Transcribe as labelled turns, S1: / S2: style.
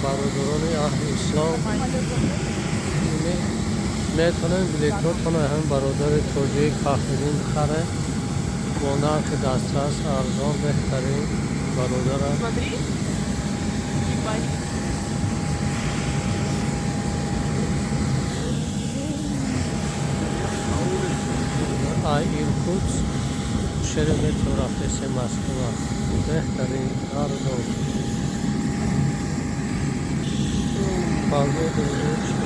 S1: برادران اهل اسلام میتونن بلیطاتون هم برادر توجیه کافرین بخره با نرخ دسترس ارزان بهترین برادر ایرکوتسک شهر مترو رفتس مسکو بهترین ارزان کالبد